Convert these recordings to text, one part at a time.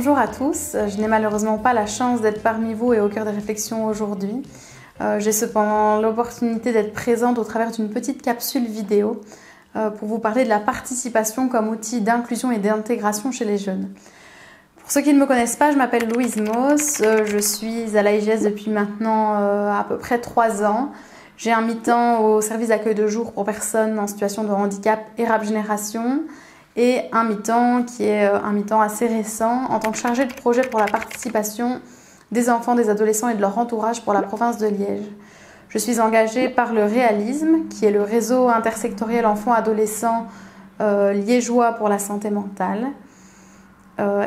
Bonjour à tous, je n'ai malheureusement pas la chance d'être parmi vous et au cœur des réflexions aujourd'hui. J'ai cependant l'opportunité d'être présente au travers d'une petite capsule vidéo pour vous parler de la participation comme outil d'inclusion et d'intégration chez les jeunes. Pour ceux qui ne me connaissent pas, je m'appelle Louise Moos, je suis à l'AIGS depuis maintenant à peu près 3 ans. J'ai un mi-temps au service d'accueil de jour pour personnes en situation de handicap et Rap Génération et un mi-temps qui est un mi-temps assez récent en tant que chargée de projet pour la participation des enfants, des adolescents et de leur entourage pour la province de Liège. Je suis engagée par le Réalisme, qui est le réseau intersectoriel enfants-adolescents liégeois pour la santé mentale.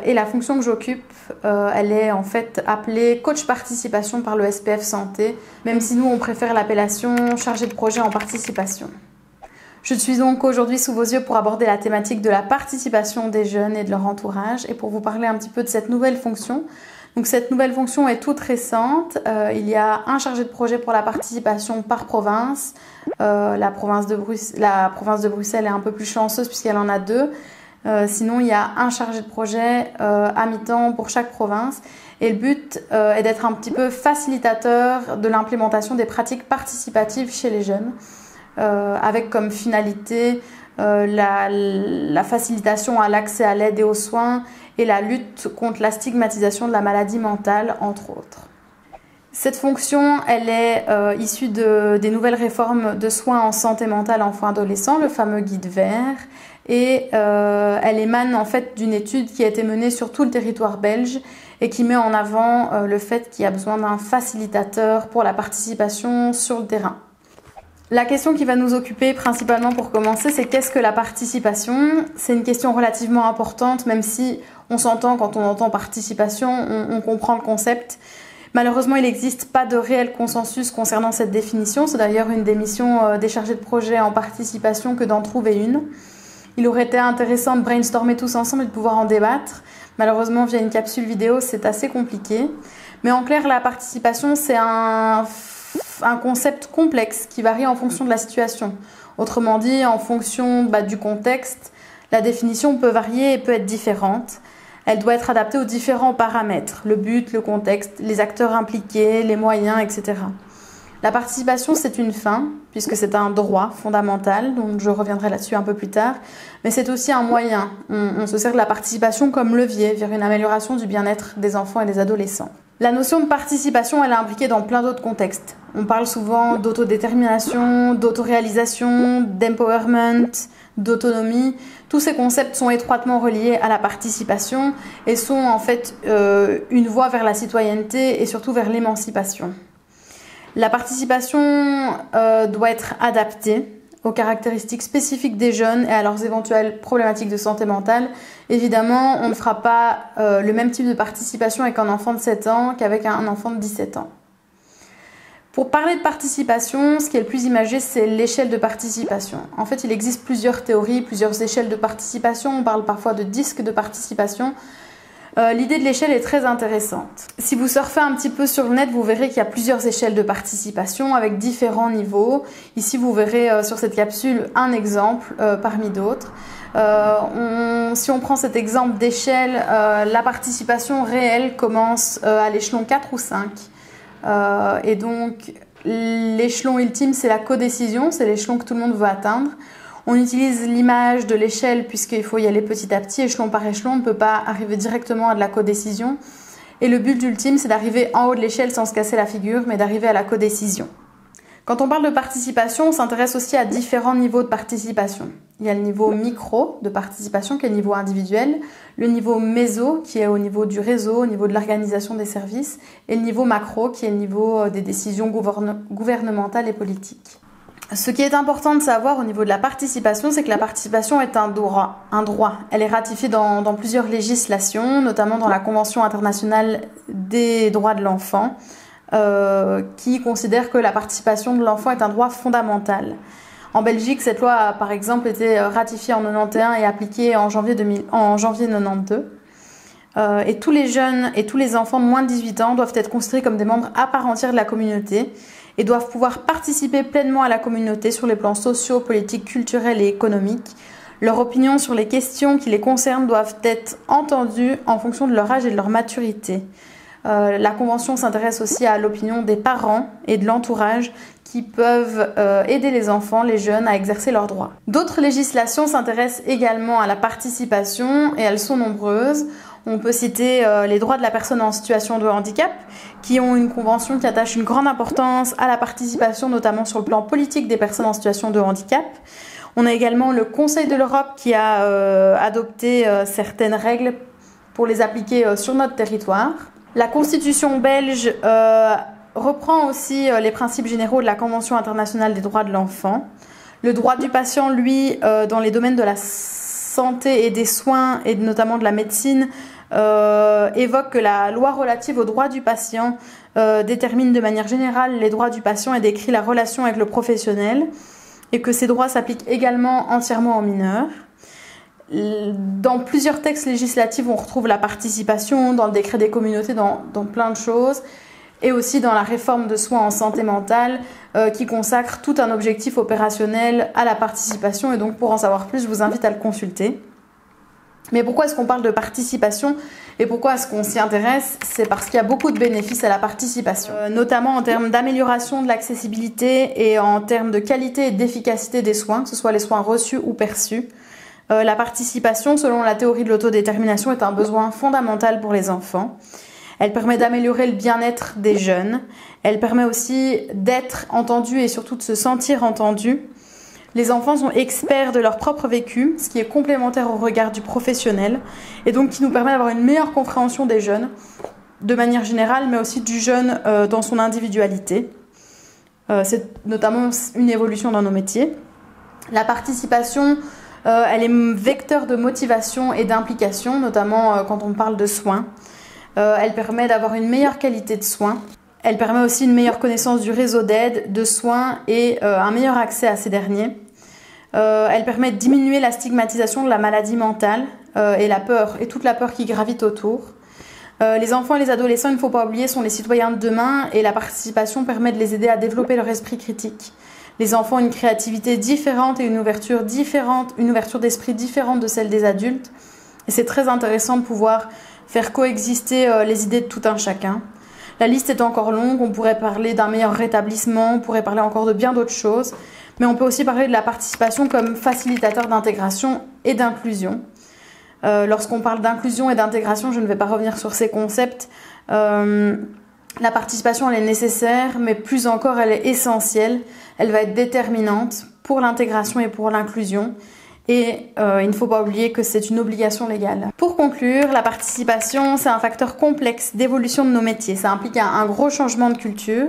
Et la fonction que j'occupe, elle est en fait appelée coach participation par le SPF Santé, même si nous on préfère l'appellation chargée de projet en participation. Je suis donc aujourd'hui sous vos yeux pour aborder la thématique de la participation des jeunes et de leur entourage et pour vous parler un petit peu de cette nouvelle fonction. Donc cette nouvelle fonction est toute récente. Il y a un chargé de projet pour la participation par province. La province de Bruxelles est un peu plus chanceuse puisqu'elle en a 2. Sinon, il y a un chargé de projet à mi-temps pour chaque province. Et le but est d'être un petit peu facilitateur de l'implémentation des pratiques participatives chez les jeunes, avec comme finalité la facilitation à l'accès à l'aide et aux soins et la lutte contre la stigmatisation de la maladie mentale, entre autres. Cette fonction, elle est issue des nouvelles réformes de soins en santé mentale enfants-adolescents, le fameux guide vert, et elle émane en fait d'une étude qui a été menée sur tout le territoire belge et qui met en avant le fait qu'il y a besoin d'un facilitateur pour la participation sur le terrain. La question qui va nous occuper principalement pour commencer, c'est qu'est-ce que la participation? C'est une question relativement importante, même si on s'entend quand on entend participation, on comprend le concept. Malheureusement, il n'existe pas de réel consensus concernant cette définition. C'est d'ailleurs une des missions des chargés de projet en participation que d'en trouver une. Il aurait été intéressant de brainstormer tous ensemble et de pouvoir en débattre. Malheureusement, via une capsule vidéo, c'est assez compliqué. Mais en clair, la participation, c'est un concept complexe qui varie en fonction de la situation. Autrement dit, en fonction du contexte, la définition peut varier et peut être différente. Elle doit être adaptée aux différents paramètres, le but, le contexte, les acteurs impliqués, les moyens, etc. La participation, c'est une fin, puisque c'est un droit fondamental, donc je reviendrai là-dessus un peu plus tard, mais c'est aussi un moyen. On se sert de la participation comme levier vers une amélioration du bien-être des enfants et des adolescents. La notion de participation, elle est imbriquée dans plein d'autres contextes. On parle souvent d'autodétermination, d'autoréalisation, d'empowerment, d'autonomie. Tous ces concepts sont étroitement reliés à la participation et sont en fait une voie vers la citoyenneté et surtout vers l'émancipation. La participation doit être adaptée aux caractéristiques spécifiques des jeunes et à leurs éventuelles problématiques de santé mentale. Évidemment, on ne fera pas le même type de participation avec un enfant de 7 ans qu'avec un enfant de 17 ans. Pour parler de participation, ce qui est le plus imagé, c'est l'échelle de participation. En fait, il existe plusieurs théories, plusieurs échelles de participation. On parle parfois de disques de participation. L'idée de l'échelle est très intéressante. Si vous surfez un petit peu sur le net, vous verrez qu'il y a plusieurs échelles de participation avec différents niveaux. Ici, vous verrez sur cette capsule un exemple parmi d'autres. Si on prend cet exemple d'échelle, la participation réelle commence à l'échelon 4 ou 5. Et donc, l'échelon ultime, c'est la codécision, c'est l'échelon que tout le monde veut atteindre. On utilise l'image de l'échelle puisqu'il faut y aller petit à petit, échelon par échelon, on ne peut pas arriver directement à de la codécision. Et le but ultime, c'est d'arriver en haut de l'échelle sans se casser la figure, mais d'arriver à la codécision. Quand on parle de participation, on s'intéresse aussi à différents niveaux de participation. Il y a le niveau micro de participation qui est le niveau individuel, le niveau méso qui est au niveau du réseau, au niveau de l'organisation des services, et le niveau macro qui est le niveau des décisions gouvernementales et politiques. Ce qui est important de savoir au niveau de la participation, c'est que la participation est un droit. Elle est ratifiée dans plusieurs législations, notamment dans la Convention internationale des droits de l'enfant, qui considère que la participation de l'enfant est un droit fondamental. En Belgique, cette loi a par exemple été ratifiée en 91 et appliquée en janvier 92. Et tous les jeunes et tous les enfants de moins de 18 ans doivent être considérés comme des membres à part entière de la communauté et doivent pouvoir participer pleinement à la communauté sur les plans sociaux, politiques, culturels et économiques. Leurs opinions sur les questions qui les concernent doivent être entendues en fonction de leur âge et de leur maturité. La Convention s'intéresse aussi à l'opinion des parents et de l'entourage qui peuvent aider les enfants, les jeunes, à exercer leurs droits. D'autres législations s'intéressent également à la participation et elles sont nombreuses. On peut citer les droits de la personne en situation de handicap, qui ont une convention qui attache une grande importance à la participation, notamment sur le plan politique des personnes en situation de handicap. On a également le Conseil de l'Europe qui a adopté certaines règles pour les appliquer sur notre territoire. La Constitution belge reprend aussi les principes généraux de la Convention internationale des droits de l'enfant. Le droit du patient, lui, dans les domaines de la santé et des soins, et notamment de la médecine, évoque que la loi relative aux droits du patient détermine de manière générale les droits du patient et décrit la relation avec le professionnel, et que ces droits s'appliquent également entièrement aux mineurs. Dans plusieurs textes législatifs, on retrouve la participation, dans le décret des communautés, dans plein de choses, et aussi dans la réforme de soins en santé mentale qui consacre tout un objectif opérationnel à la participation. Et donc pour en savoir plus, je vous invite à le consulter. Mais pourquoi est-ce qu'on parle de participation et pourquoi est-ce qu'on s'y intéresse? C'est parce qu'il y a beaucoup de bénéfices à la participation, notamment en termes d'amélioration de l'accessibilité et en termes de qualité et d'efficacité des soins, que ce soit les soins reçus ou perçus. La participation, selon la théorie de l'autodétermination, est un besoin fondamental pour les enfants. Elle permet d'améliorer le bien-être des jeunes. Elle permet aussi d'être entendus et surtout de se sentir entendus. Les enfants sont experts de leur propre vécu, ce qui est complémentaire au regard du professionnel et donc qui nous permet d'avoir une meilleure compréhension des jeunes de manière générale, mais aussi du jeune dans son individualité. C'est notamment une évolution dans nos métiers. La participation, elle est vecteur de motivation et d'implication, notamment quand on parle de soins. Elle permet d'avoir une meilleure qualité de soins. Elle permet aussi une meilleure connaissance du réseau d'aide, de soins et un meilleur accès à ces derniers. Elle permet de diminuer la stigmatisation de la maladie mentale et la peur, et toute la peur qui gravite autour. Les enfants et les adolescents, il ne faut pas oublier, sont les citoyens de demain et la participation permet de les aider à développer leur esprit critique. Les enfants ont une créativité différente et une ouverture d'esprit différente de celle des adultes. Et c'est très intéressant de pouvoir faire coexister les idées de tout un chacun. La liste est encore longue, on pourrait parler d'un meilleur rétablissement, on pourrait parler encore de bien d'autres choses, mais on peut aussi parler de la participation comme facilitateur d'intégration et d'inclusion. Lorsqu'on parle d'inclusion et d'intégration, je ne vais pas revenir sur ces concepts. La participation, elle est nécessaire, mais plus encore, elle est essentielle. Elle va être déterminante pour l'intégration et pour l'inclusion. Et il ne faut pas oublier que c'est une obligation légale. Pour conclure, la participation, c'est un facteur complexe d'évolution de nos métiers. Ça implique un gros changement de culture.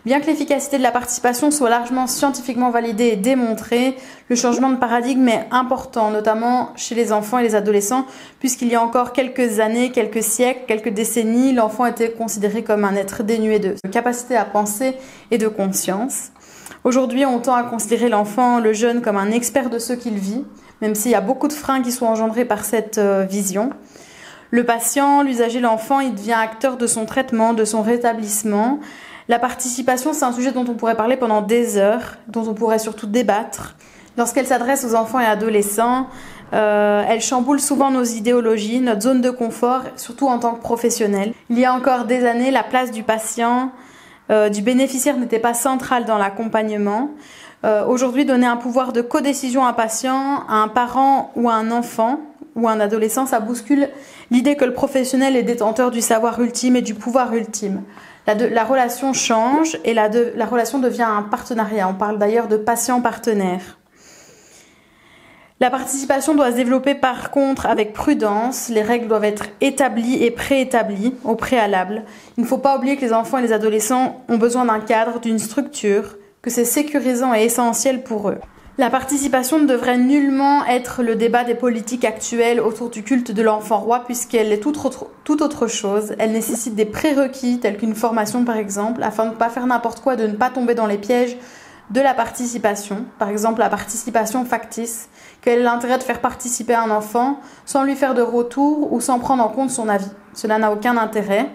Bien que l'efficacité de la participation soit largement scientifiquement validée et démontrée, le changement de paradigme est important, notamment chez les enfants et les adolescents, puisqu'il y a encore quelques années, quelques siècles, quelques décennies, l'enfant était considéré comme un être dénué de capacité à penser et de conscience. Aujourd'hui, on tend à considérer l'enfant, le jeune, comme un expert de ce qu'il vit, même s'il y a beaucoup de freins qui sont engendrés par cette vision. Le patient, l'usager, l'enfant, il devient acteur de son traitement, de son rétablissement. La participation, c'est un sujet dont on pourrait parler pendant des heures, dont on pourrait surtout débattre. Lorsqu'elle s'adresse aux enfants et adolescents, elle chamboule souvent nos idéologies, notre zone de confort, surtout en tant que professionnel. Il y a encore des années, la place du patient, du bénéficiaire n'était pas centrale dans l'accompagnement. Aujourd'hui, donner un pouvoir de codécision à un patient, à un parent ou à un enfant ou à un adolescent, ça bouscule l'idée que le professionnel est détenteur du savoir ultime et du pouvoir ultime. La relation change et la relation devient un partenariat. On parle d'ailleurs de patient-partenaire. La participation doit se développer par contre avec prudence. Les règles doivent être établies et préétablies au préalable. Il ne faut pas oublier que les enfants et les adolescents ont besoin d'un cadre, d'une structure, que c'est sécurisant et essentiel pour eux. La participation ne devrait nullement être le débat des politiques actuelles autour du culte de l'enfant roi puisqu'elle est tout autre chose. Elle nécessite des prérequis tels qu'une formation par exemple afin de ne pas faire n'importe quoi, de ne pas tomber dans les pièges de la participation. Par exemple la participation factice. Quel est l'intérêt de faire participer un enfant sans lui faire de retour ou sans prendre en compte son avis? Cela n'a aucun intérêt.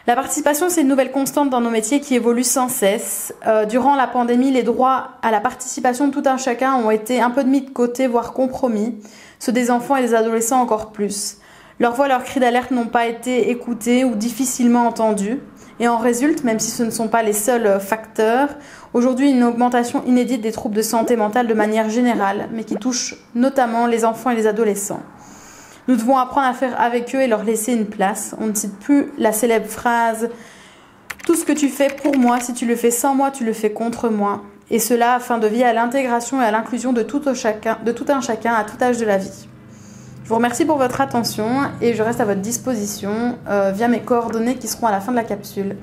La participation, c'est une nouvelle constante dans nos métiers qui évolue sans cesse. Durant la pandémie, les droits à la participation de tout un chacun ont été un peu mis de côté, voire compromis. Ceux des enfants et des adolescents encore plus. Leurs voix, leurs cris d'alerte n'ont pas été écoutés ou difficilement entendus. Et en résulte, même si ce ne sont pas les seuls facteurs, aujourd'hui une augmentation inédite des troubles de santé mentale de manière générale, mais qui touche notamment les enfants et les adolescents. Nous devons apprendre à faire avec eux et leur laisser une place. On ne cite plus la célèbre phrase « Tout ce que tu fais pour moi, si tu le fais sans moi, tu le fais contre moi ». Et cela afin de veiller à l'intégration et à l'inclusion de tout un chacun à tout âge de la vie. Je vous remercie pour votre attention et je reste à votre disposition via mes coordonnées qui seront à la fin de la capsule.